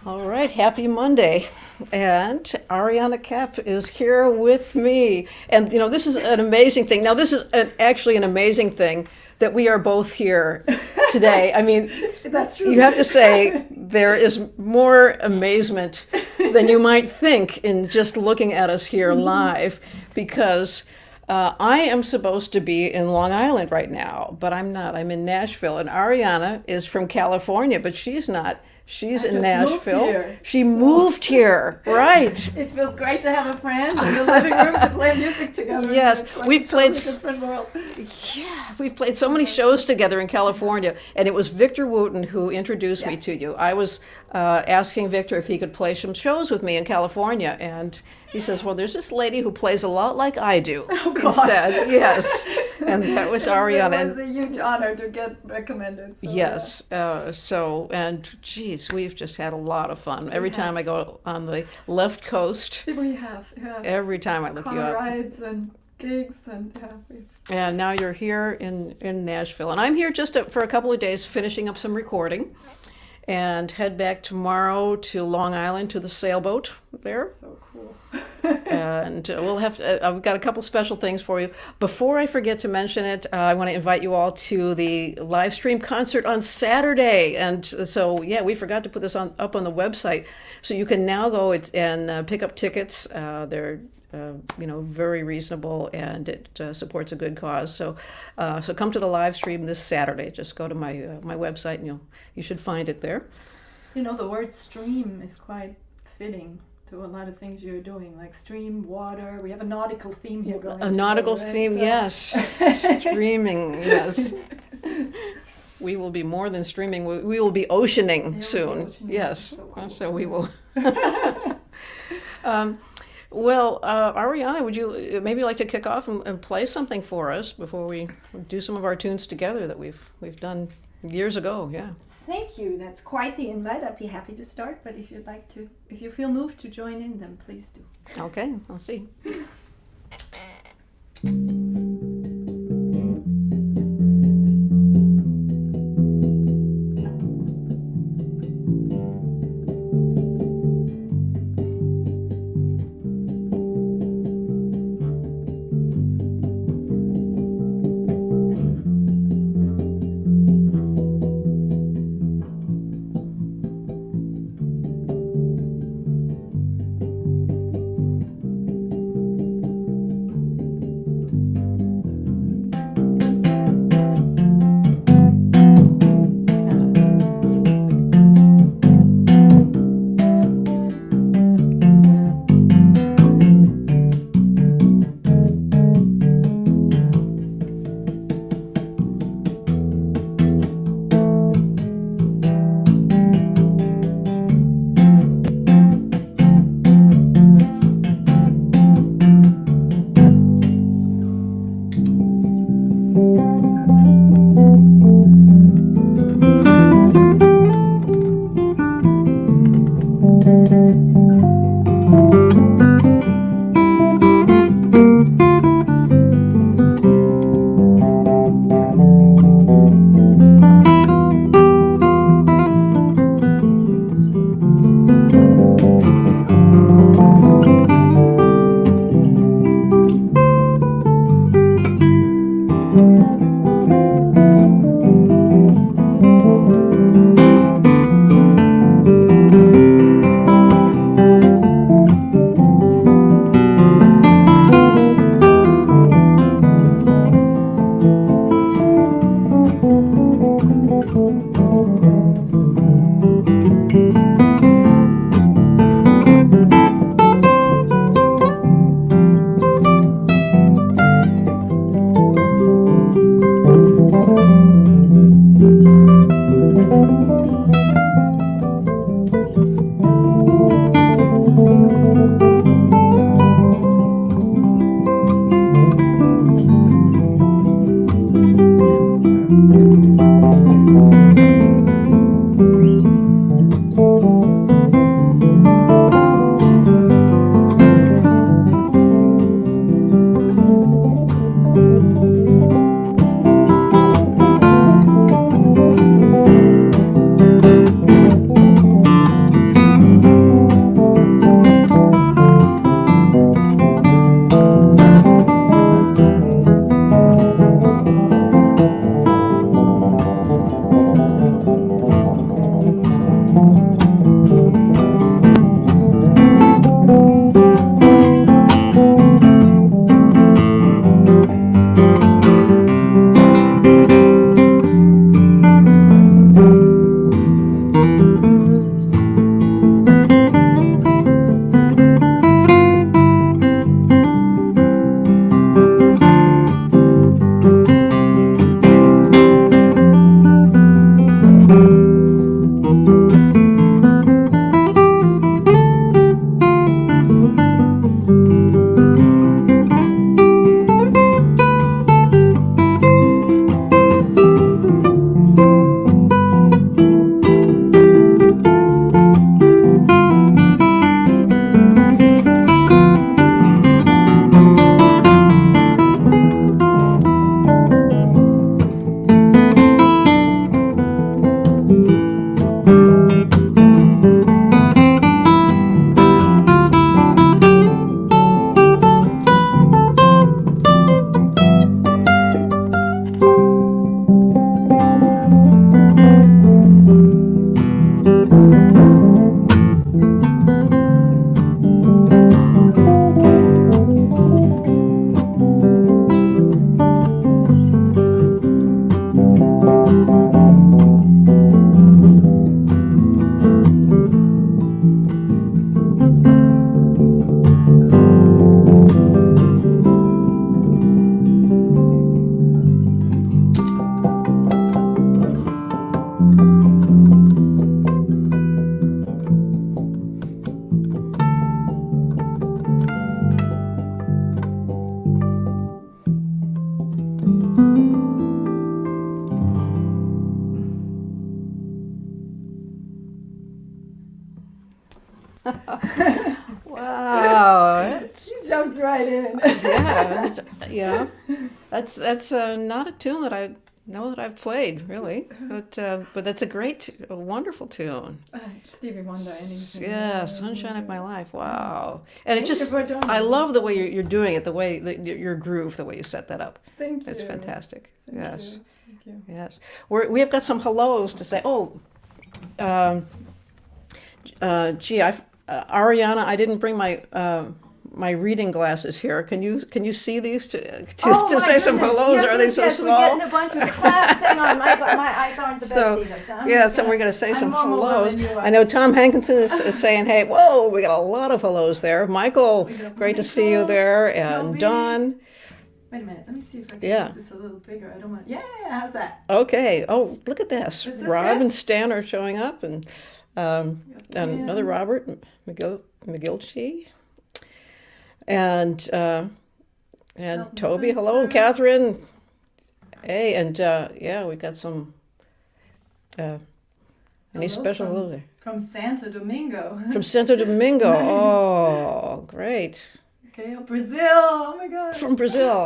All right, happy Monday. And Ariane Cap is here with me. And, this is an amazing thing. Now, this is actually an amazing thing that we are both here today. I mean, That's true. you have to say there is more amazement than you might think in just looking at us here live, because I am supposed to be in Long Island right now, but I'm not. I'm in Nashville. And Ariana is from California, but she's not. She's in Nashville. She moved here, right? It feels great to have a friend in the living room to play music together. Yes, It's like we've a totally played different world. Yeah, we've played so many shows together in California, and it was Victor Wooten who introduced me Yes. to you. I was asking Victor if he could play some shows with me in California, and he says, "Well, there's this lady who plays a lot like I do." Oh, He gosh. said, yes, and that was Ariana. It was a huge honor to get recommended. So, Yes. Geez, we've just had a lot of fun. Every time I go on the left coast, We have every time I look you car up. rides and gigs and And now you're here in Nashville. And I'm here just for a couple of days finishing up some recording and head back tomorrow to Long Island to the sailboat there. so cool. And we'll have to, I've got a couple special things for you. Before I forget to mention it, I want to invite you all to the live stream concert on Saturday. And so, yeah, we forgot to put this up on the website. So you can now go and pick up tickets. They're very reasonable, and it supports a good cause. So come to the live stream this Saturday. Just go to my website, and you should find it there. The word stream is quite fitting to a lot of things you're doing, like stream, water. We have a nautical theme here going. A nautical today, right? theme, So- yes. Streaming, yes. We will be more than streaming. We will be oceaning soon. oceaning. Yes. So cool. So we will. Ariana, would you maybe like to kick off and play something for us before we do some of our tunes together that we've done years ago? Yeah. Thank you. That's quite the invite. I'd be happy to start, but if you feel moved to join in, then please do. Okay, I'll see. Wow. She jumps right in. Yeah. That's not a tune that I know that I've played really, but that's a wonderful tune. Stevie Wonder, anything. Yeah, Sunshine of My Life. Wow. And Thank you for joining I me. love the way you're doing it, the way your groove, the way you set that up. Thank you. It's fantastic. Yes. Thank you. Yes. We have got some hellos to say. Oh, gee, Ariana, I didn't bring my reading glasses here. Can you see these to Oh, say some goodness. hellos? Yes, Are they yes, so yes. small? We're getting a bunch of claps. Hang on, my eyes aren't the best So, either. So so we're going to say I'm some more mobile hellos. than you are. I know Tom Hankinson is saying, hey, whoa, we got a lot of hellos there. Michael, We got great to see you Michael, there. And Toby. Don. Wait a minute. Let me see if I can Yeah. make this a little bigger. I don't want. Yeah, how's that? Okay. Oh, look at this. Is this Rob good? and Stan are showing up, and another Dan. Robert McGilchie, and Elton Toby. Hello, and Spencer. Catherine. Hey, and we got some. Any Hello special from- hello there From Santo Domingo. from Santo Domingo? Nice. Oh, great. Okay, Brazil. Oh my God. From Brazil.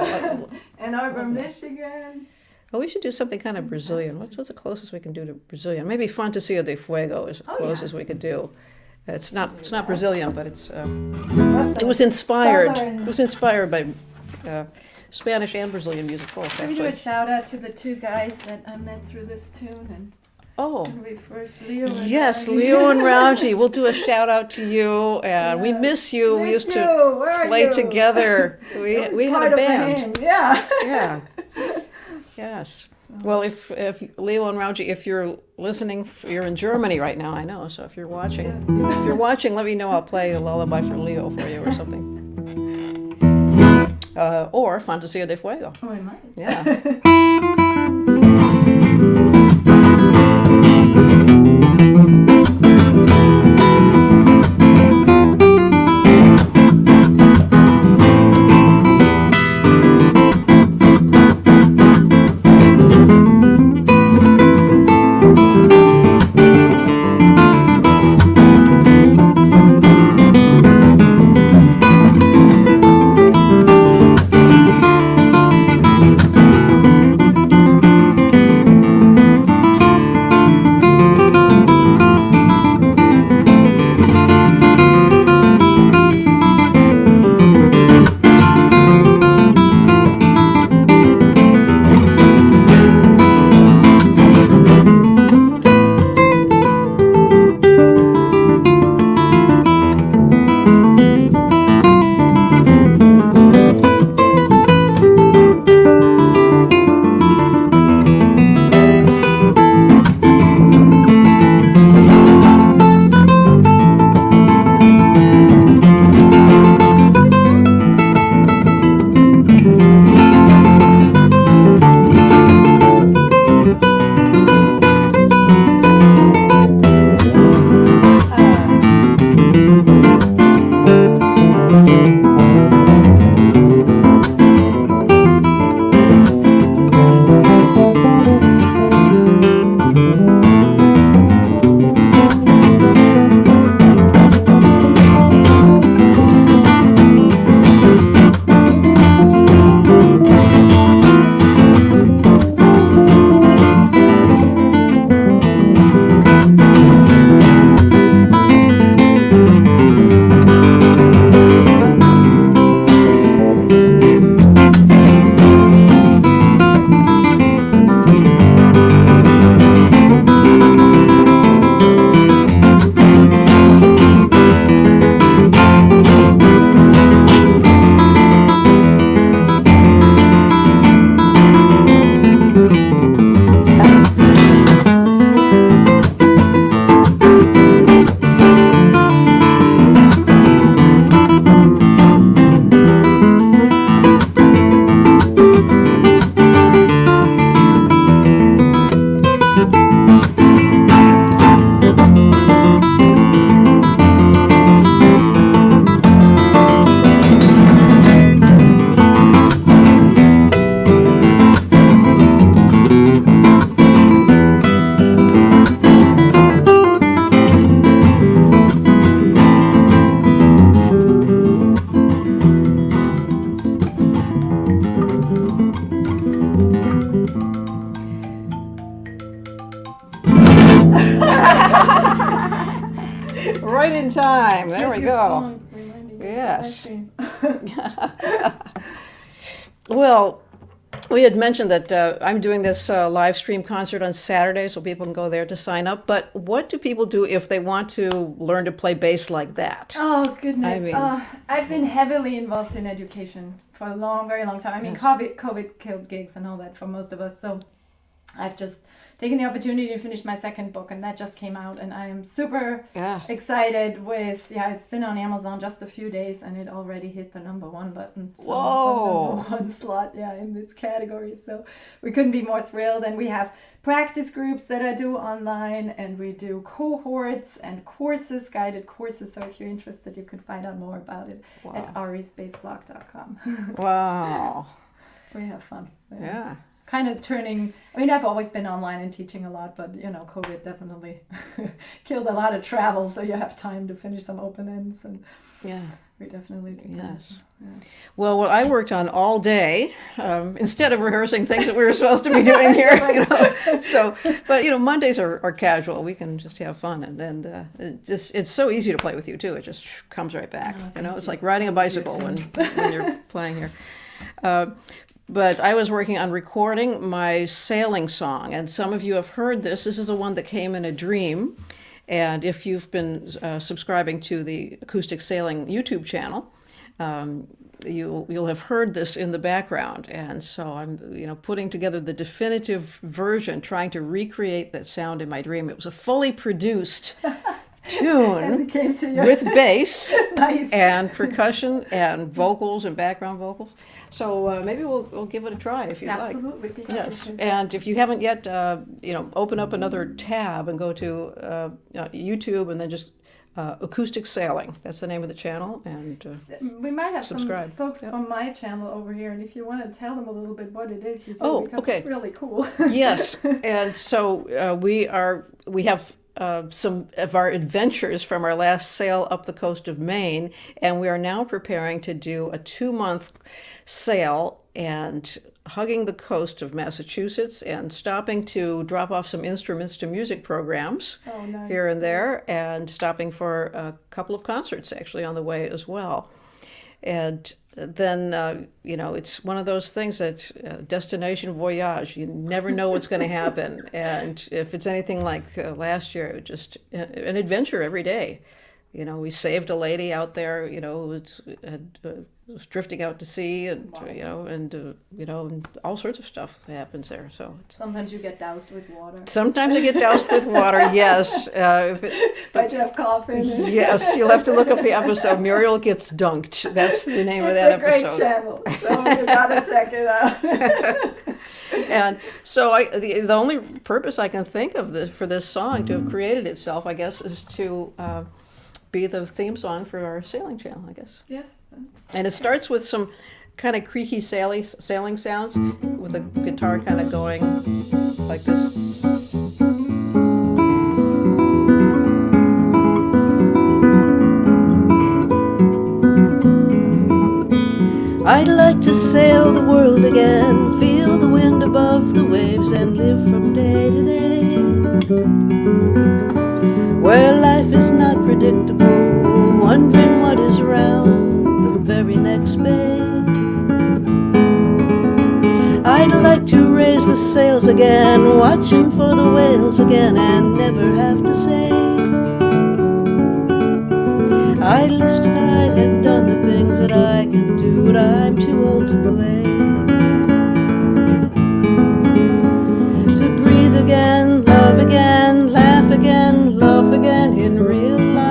Ann Arbor, Michigan. Oh, we should do something kind of Brazilian. What's the closest we can do to Brazilian? Maybe Fantasia de Fuego is the Oh, closest yeah. we could do. It's not Brazilian, but it's What it was inspired. Southern- It was inspired by Spanish and Brazilian music both. Let me do a Actually. shout out to the two guys that I met through this tune, and Oh, when we first Leo. And yes, I. Leo and Rauji. We'll do a shout out to you, and we Yes. miss you. We Miss used to you. Where are play you? together. It was We had part a of the band. name, Yeah. Yeah. Yes. Well, if Leo and Rauji, if you're listening, you're in Germany right now, I know. So if you're watching, Yes. if you're watching, let me know. I'll play a lullaby for Leo for you or something. Or Fantasia de Fuego. Oh, I might. Yeah. Right in time. There Here's we your go. phone reminding you of Yes. the live stream. Well, we had mentioned that I'm doing this live stream concert on Saturday, so people can go there to sign up. But what do people do if they want to learn to play bass like that? Oh goodness! I mean- I've been heavily involved in education for a very long time. I mean, Yes. COVID killed gigs and all that for most of us. So I've just taken the opportunity to finish my second book, and that just came out, and I am super Yeah. excited with. Yeah, it's been on Amazon just a few days, and it already hit the #1 button. So Whoa. the #1 slot, yeah, in its category. So we couldn't be more thrilled. And we have practice groups that I do online, and we do cohorts and courses, guided courses. So if you're interested, you can find out more about it at arispaceblog.com. Wow. We have fun. Yeah. Kind of turning, I mean, I've always been online and teaching a lot, but COVID definitely killed a lot of travel, so you have time to finish some open ends, and Yeah. we definitely do Yes. that. Yeah. Well, what I worked on all day, instead of rehearsing things that we were supposed to be doing here, So, but Mondays are casual. We can just have fun, and it's so easy to play with you too. It just comes right back. It's like riding a bicycle when you're playing here. But I was working on recording my sailing song, and some of you have heard this. This is the one that came in a dream. And if you've been subscribing to the Acoustic Sailing YouTube channel, you'll have heard this in the background. And so I'm putting together the definitive version, trying to recreate that sound in my dream. It was a fully produced As tune it came to you. with bass Nice. and percussion and vocals and background vocals. So maybe we'll give it a try if you'd like. Absolutely. Be happy Yes, to. and if you haven't yet, open up another tab and go to YouTube and then just Acoustic Sailing. That's the name of the channel. And We might have subscribe. some folks Yep. from my channel over here, and if you want to tell them a little bit what it is you do, Oh, because okay. it's really cool. yes, and so we have some of our adventures from our last sail up the coast of Maine, and we are now preparing to do a 2-month sail and hugging the coast of Massachusetts and stopping to drop off some instruments to music programs Oh, nice. here and there, and stopping for a couple of concerts actually on the way as well. And then, it's one of those things that destination voyage, you never know what's going to happen. And if it's anything like last year, it was just an adventure every day. We saved a lady out there, who was drifting out to sea, and Wow. and all sorts of stuff happens there. So Sometimes you get doused with water. sometimes I get doused with water. Yes, By Jeff Coffin. yes, you'll have to look up the episode. Muriel Gets Dunked. That's the name of It's that a great episode. channel, so you gotta check it out. And so the only purpose I can think of for this song to have created itself, I guess, is to be the theme song for our sailing channel, I guess. Yes. And it starts with some kind of creaky sailing sounds, with a guitar kind of going like this. I'd like to sail the world again, feel the wind above the waves, and live from day to day, where life is not predictable, wondering what is round the very next bay. I'd like to raise the sails again, watching for the whales again, and never have to say I wish that I had done the things that I can do, but I'm too old to play. To breathe again, love again, laugh again, love again in real life.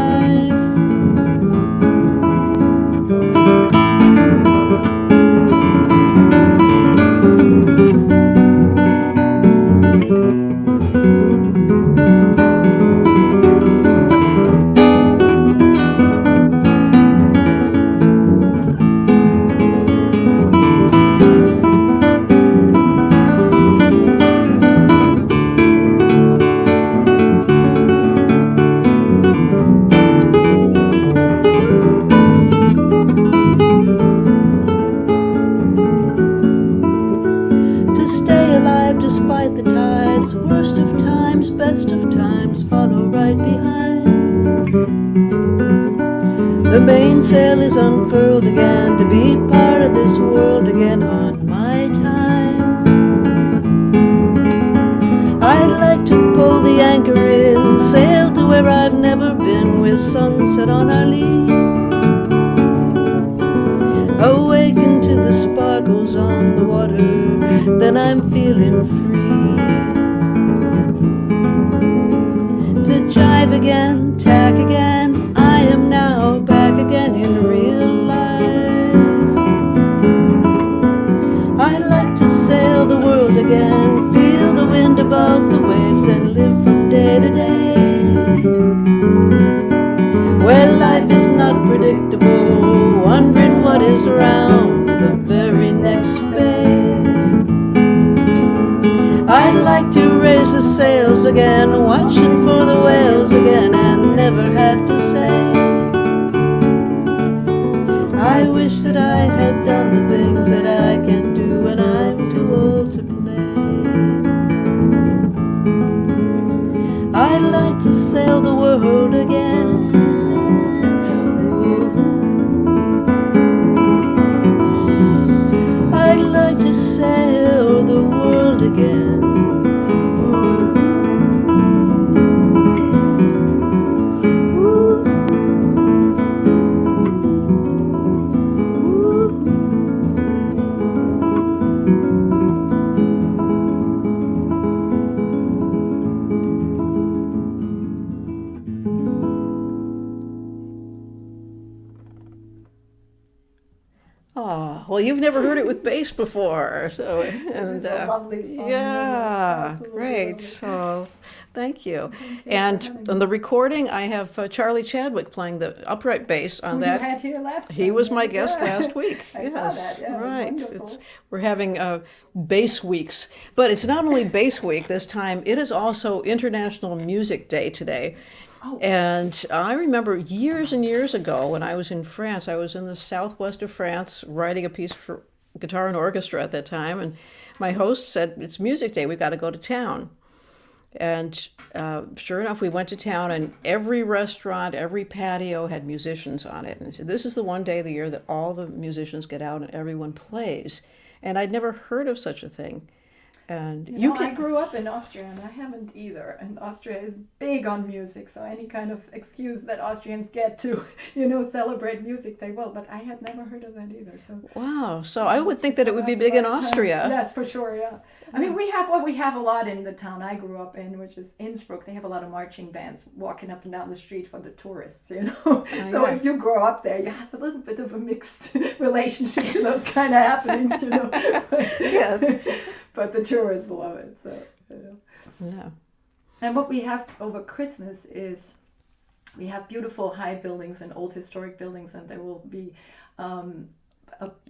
The mainsail is unfurled again to be part of this world again on my time. I'd like to pull the anchor in, sail to where I've never been, with sunset on our lee. Awaken to the sparkles on the water, then I'm feeling free. To jive again, tack again, I am now back again in real life. I'd like to sail the world again, feel the wind above the waves and live from day to day, where life is not predictable, wondering what is around the very next bay. I'd like to raise the sails again, watching for the whales again, and never have to say, I wish that I had done the things that I can do when I'm too old to play. I'd like to sail the world again. I'd like to sail the world again. Oh, well, you've never heard it with bass before, so It's a lovely song. yeah, Absolutely great. lovely. So, thank you. for having And on the recording, I have Charlie Chadwick playing the upright bass on Who that. you had here last He time, was my right? guest Yeah. last week. I Yes, saw that. Yeah, it was right. wonderful. We're having bass weeks, but it's not only bass week this time. It is also International Music Day today. Oh. And I remember years and years ago when I was in France, I was in the southwest of France writing a piece for guitar and orchestra at that time. And my host said, it's music day, we've got to go to town. And sure enough, we went to town, and every restaurant, every patio had musicians on it. And he said, this is the one day of the year that all the musicians get out and everyone plays. And I'd never heard of such a thing. And You know, I grew up in Austria, and I haven't either. And Austria is big on music, so any kind of excuse that Austrians get to, celebrate music, they will. But I had never heard of that either. So wow, so I would think that it would be big in Austria. Yes, for sure. Yeah. I mean, we have a lot in the town I grew up in, which is Innsbruck. They have a lot of marching bands walking up and down the street for the tourists. So yeah. if you grow up there, you have a little bit of a mixed relationship to those kind of happenings. Yeah. But the tourists love it. So, Yeah. And what we have over Christmas is we have beautiful high buildings and old historic buildings, and there will be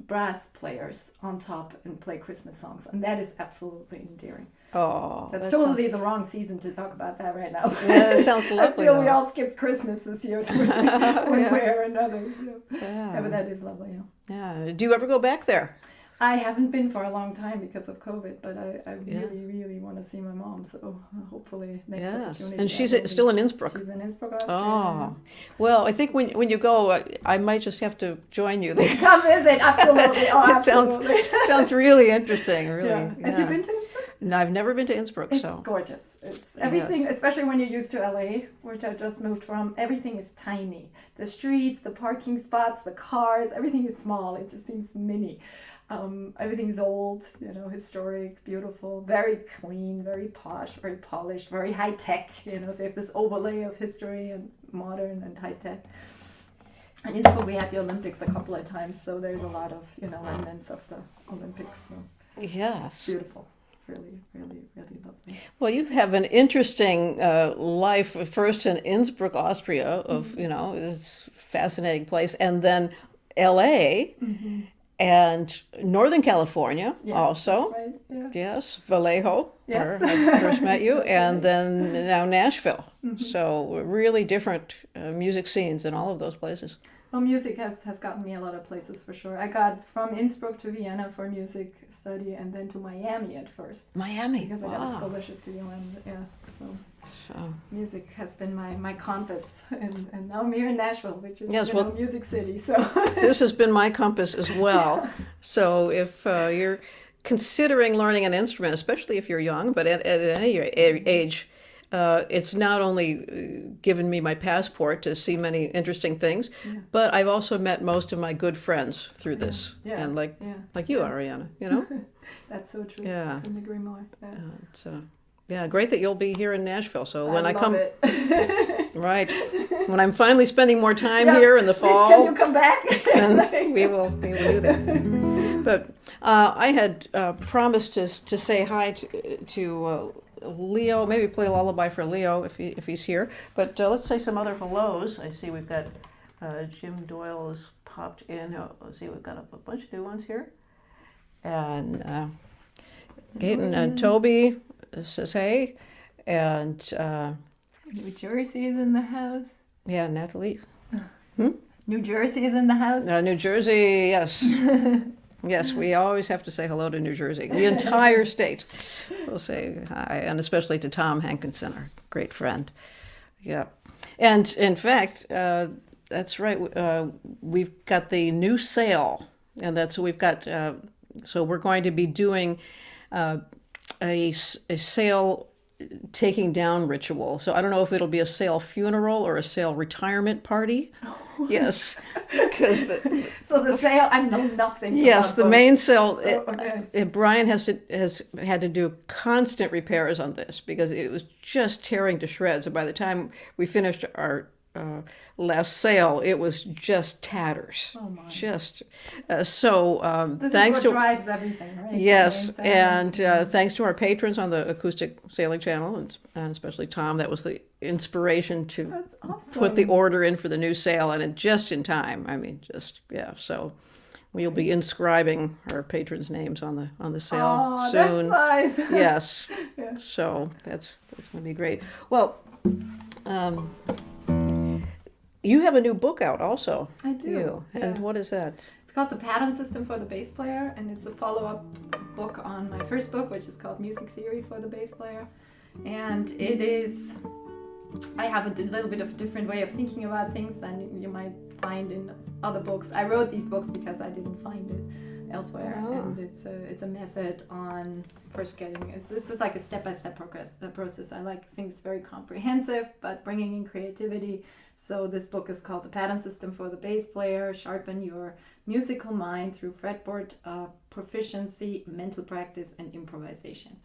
brass players on top and play Christmas songs, and that is absolutely endearing. Oh, That's that totally sounds- the wrong season to talk about that right now. Yeah, it sounds I lovely. feel we though. all skipped Christmas this year one Yeah. way or another. So. Yeah, but Yeah. that is lovely. Yeah. Yeah. Do you ever go back there? I haven't been for a long time because of COVID, but I Yeah. really, really want to see my mom. So hopefully next Yes. opportunity. And I she's will be. still in Innsbruck. She's in Innsbruck, Austria. Oh, well, I think when you go, I might just have to join you there. Come visit, absolutely. Oh, It sounds absolutely. sounds really interesting. Really. Yeah. Have you been to Innsbruck? No, I've never been to Innsbruck, It's so gorgeous. It's everything, Yes. especially when you're used to LA, which I just moved from. Everything is tiny. The streets, the parking spots, the cars, everything is small. It just seems mini. Everything is old, historic, beautiful, very clean, very posh, very polished, very high tech. So you have this overlay of history and modern and high tech. And in Innsbruck, we had the Olympics a couple of times, so there's a lot of remnants of the Olympics. So yes. beautiful. Really, really, really lovely. Well, you have an interesting life. First in Innsbruck, Austria, of it's a fascinating place, and then L.A. and Northern California Yes, also. that's right. Yeah. Yes, Vallejo, Yes. where I first met you, That's and right. then now Nashville. So really different music scenes in all of those places. Well, music has gotten me a lot of places for sure. I got from Innsbruck to Vienna for music study, and then to Miami at first. Miami. Because I got a scholarship to UN. Yeah, so music has been my compass, and now I'm here in Nashville, which is music city. So this has been my compass as well. So if you're considering learning an instrument, especially if you're young, but at any age, it's not only given me my passport to see many interesting things, but I've also met most of my good friends through this. And like you, Ariane, you know? That's so true. Yeah. I couldn't agree more. Yeah. Great that you'll be here in Nashville. So when I come, it. right, when I'm finally spending more time here in the fall, can you come back? And we will do that. But I had promised to say hi to Leo, maybe play a lullaby for Leo if he's here. But let's say some other hellos. I see we've got Jim Doyle has popped in. Let's see, we've got a bunch of new ones here. And Gaten and Toby says hey. And New Jersey is in the house. Yeah, Natalie. New Jersey is in the house. New Jersey, yes. Yes, we always have to say hello to New Jersey. The entire state. We'll say hi, and especially to Tom Hankinson, our great friend. Yeah. And in fact, that's right. We've got the new sale, and that's we've got. So we're going to be doing a sale taking down ritual. So I don't know if it'll be a sale funeral or a sale retirement party. Yes, because so the sale, I know nothing. Yes, the main sale. So, Brian has had to do constant repairs on this because it was just tearing to shreds. And by the time we finished our last sale, it was just tatters. Oh my! Just this thanks is what drives everything, right? Yes, and thanks to our patrons on the Acoustic Sailing Channel, and especially Tom, that was the inspiration to That's awesome. put the order in for the new sale, and just in time. I mean, so we'll be inscribing our patrons' names on the sale soon. That's nice. Yes. Yeah. So that's going to be great. Well, you have a new book out also. I do. And what is that? It's called The Pattern System for the Bass Player, and it's a follow-up book on my first book, which is called Music Theory for the Bass Player. And it is, I have a little bit of a different way of thinking about things than you might find in other books. I wrote these books because I didn't find it elsewhere, and it's a method on first getting, it's like a step-by-step process. I like things very comprehensive, but bringing in creativity. So this book is called The Pattern System for the Bass Player, Sharpen Your Musical Mind Through Fretboard Proficiency, Mental Practice, and Improvisation.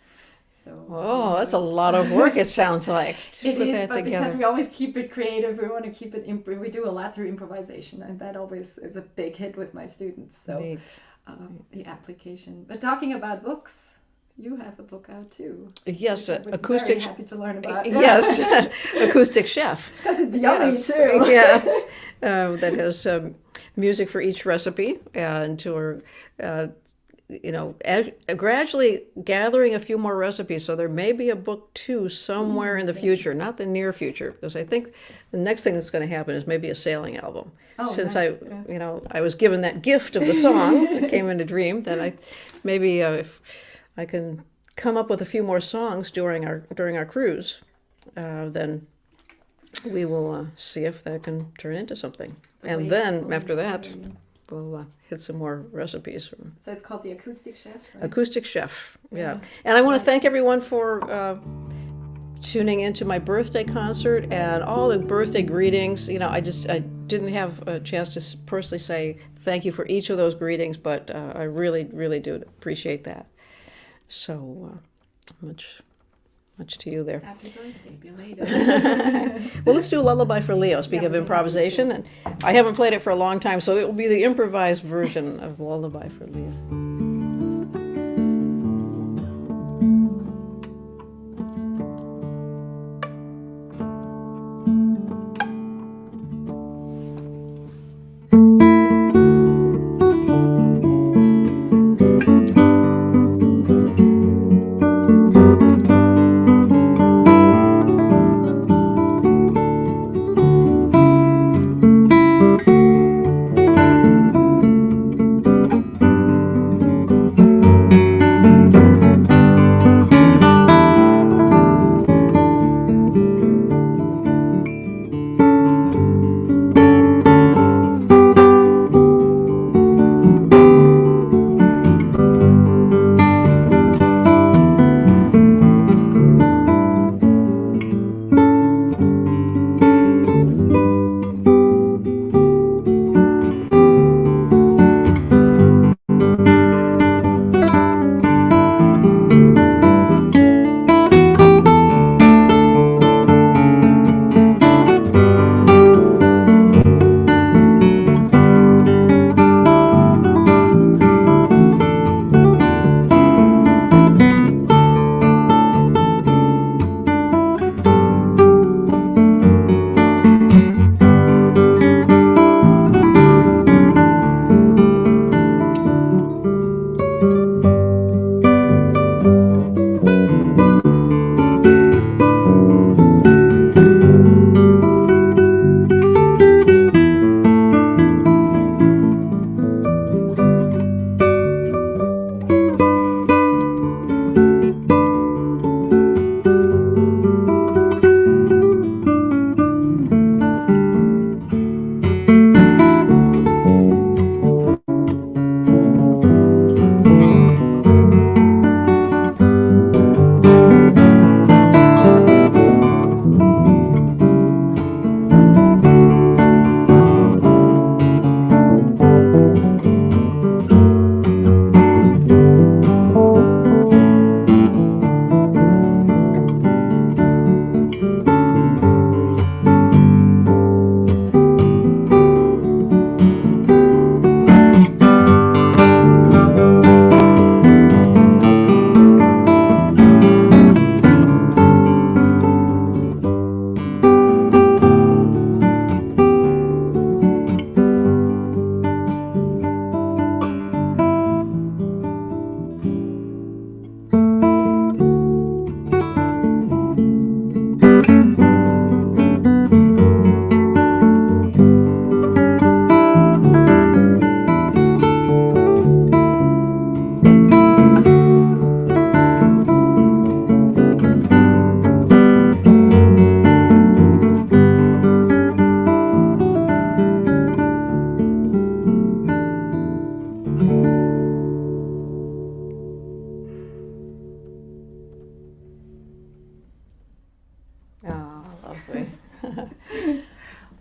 So, that's a lot of work, it sounds like. It is, but because we always keep it creative, we want to keep it, we do a lot through improvisation, and that always is a big hit with my students. So the application. But talking about books, you have a book out too. Yes, I was acoustic. Very happy to learn about. Yes, Acoustic Chef. Because it's yummy too. Yes, that has music for each recipe, and we're gradually gathering a few more recipes. So there may be a book too somewhere in the future, not the near future, because I think the next thing that's going to happen is maybe a sailing album. Since nice. I was given that gift of the song, it came in a dream. Then maybe if I can come up with a few more songs during our cruise, then we will see if that can turn into something. And then after that, we'll hit some more recipes. So it's called the Acoustic Chef, right? Acoustic Chef, yeah. And I want to thank everyone for tuning into my birthday concert and all the birthday greetings. I didn't have a chance to personally say thank you for each of those greetings, but I really, really do appreciate that. So much to you there. Happy birthday, belated. Well, let's do a lullaby for Leo. Speaking of improvisation, and I haven't played it for a long time, so it will be the improvised version of Lullaby for Leo.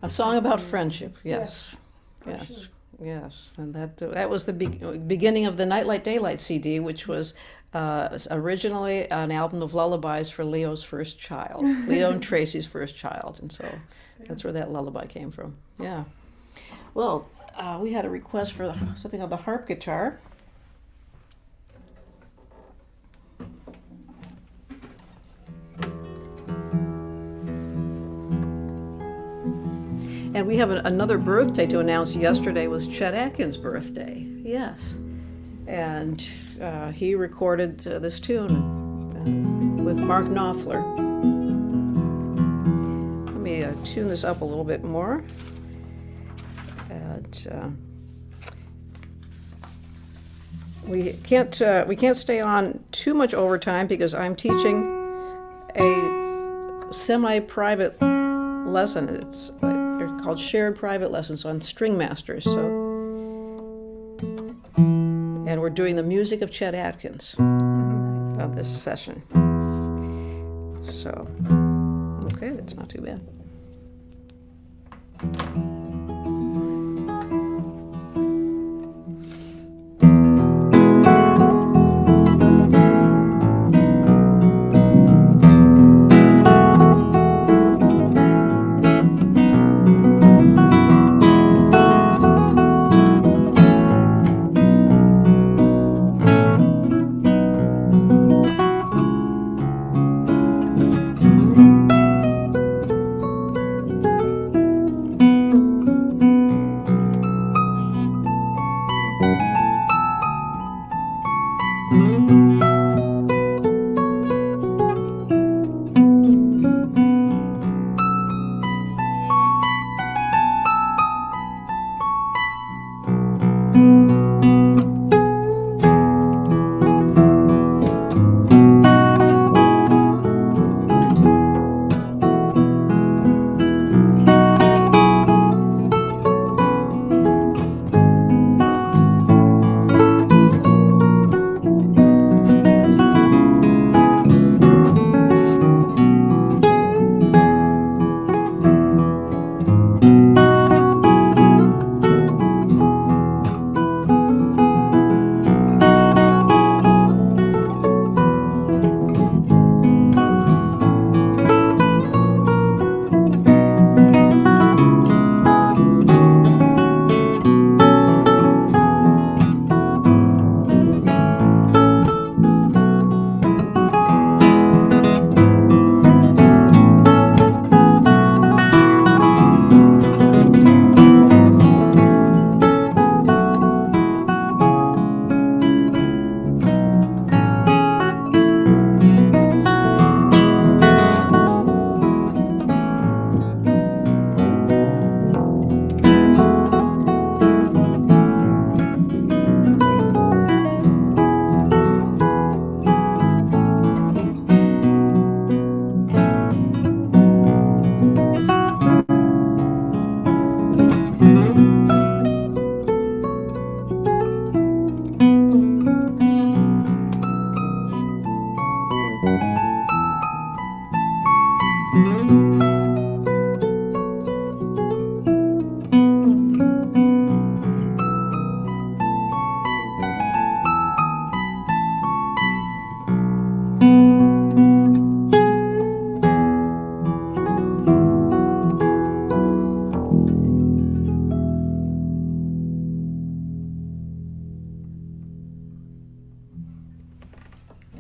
A song about friendship, yes. for Yes, sure. yes. And that was the beginning of the Nightlight Daylight CD, which was originally an album of lullabies for Leo's first child, Leo and Tracy's first child. And so that's where that lullaby came from. Yeah. Well, we had a request for something on the harp guitar. And we have another birthday to announce. Yesterday was Chet Atkins' birthday. Yes. And he recorded this tune with Mark Knopfler. Let me tune this up a little bit more. And we can't stay on too much overtime because I'm teaching a semi-private lesson. They're called shared private lessons on string masters. And we're doing the music of Chet Atkins on this session. So, okay, that's not too bad.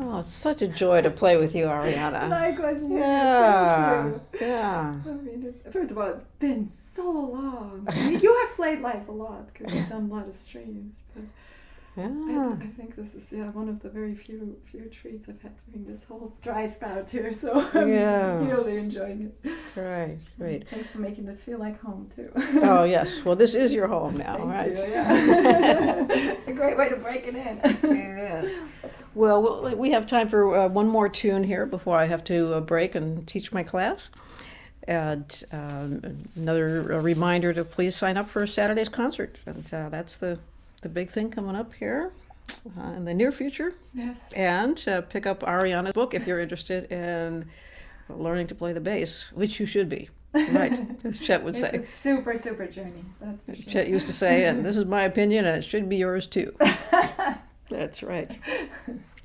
Oh, it's such a joy to play with you, Ariana. Likewise, Maria. Yeah, Thank you. yeah. I mean, first of all, it's been so long. I mean, you have played live a lot because you've done a lot of streams. But Yeah. I think this is one of the very few treats I've had during this whole dry spout here. So I'm really enjoying it. Great. Thanks for making this feel like home too. Oh yes. Well, this is your home now, Thank right? you, yeah. A great way to break it in. Yeah. Well, we have time for one more tune here before I have to break and teach my class. And another reminder to please sign up for Saturday's concert. And that's the big thing coming up here in the near future. Yes. And pick up Ariana's book if you're interested in learning to play the bass, which you should be. Right, as Chet would It's say. a super, super journey, that's for sure. Chet used to say, and this is my opinion, and it should be yours too. That's right.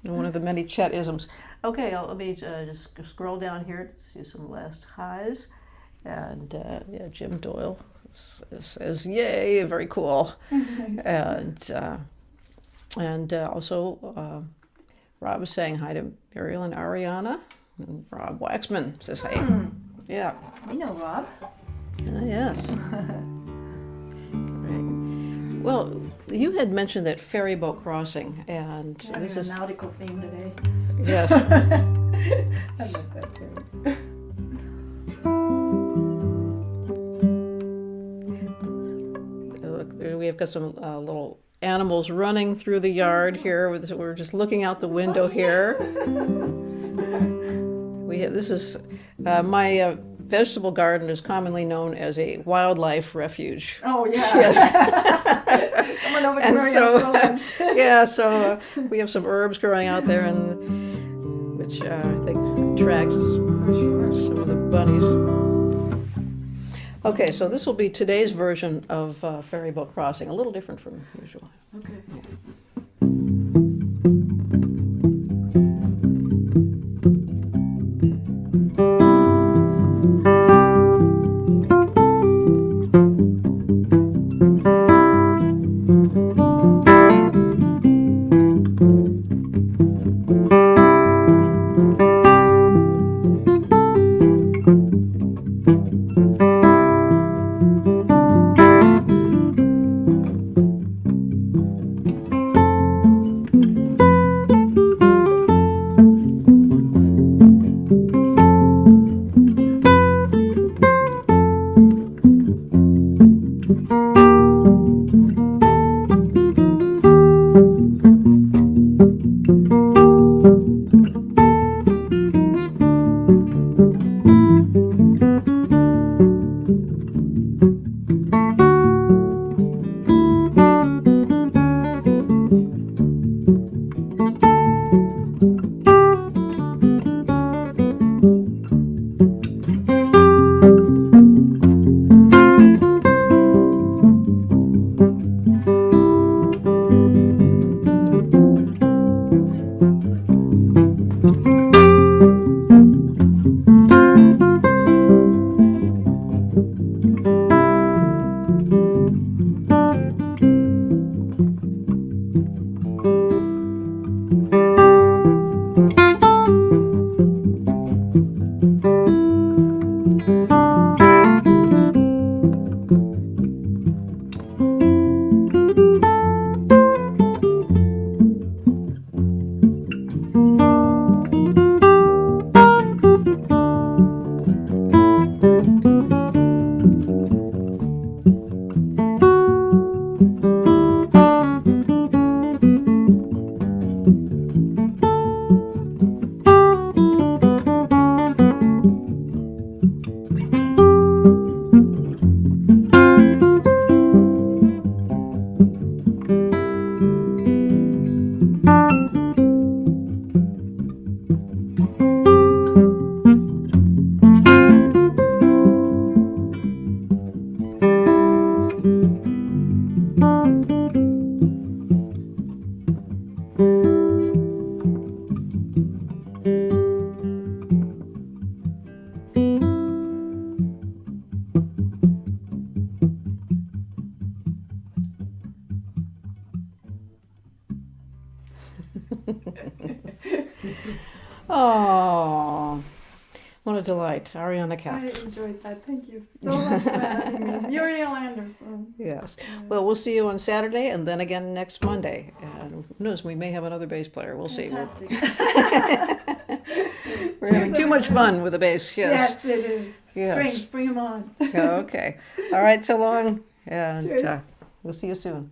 One of the many Chet-isms. Okay, let me just scroll down here to see some last highs. And yeah, Jim Doyle says, yay, very cool. And also Rob is saying hi to Muriel and Ariana. And Rob Waxman says, hey. Yeah. I know Rob. Yes. Great. Well, you had mentioned that ferry boat crossing, and Yeah, this is a nautical theme today. yes. I love that too. Look, we have got some little animals running through the yard here. We're just looking out the window here. This is my vegetable garden is commonly known as a wildlife refuge. Oh yeah. Yes. Come on over to And Muriel's for lunch. Yeah, so we have some herbs growing out there, and which I think attracts For sure. some of the bunnies. Okay, so this will be today's version of ferry boat crossing, a little different from usual. Okay. Oh, what a delight. Ariane Cap. I enjoyed that. Thank you so much for having me. Muriel Anderson. Yes. Well, we'll see you on Saturday and then again next Monday. And who knows, we may have another bass player. We'll see. Fantastic. We're having too much fun with the bass. Yes. Yes, it is. Yes. Strings, bring them on. Okay. All right, so long. And Cheers. we'll see you soon.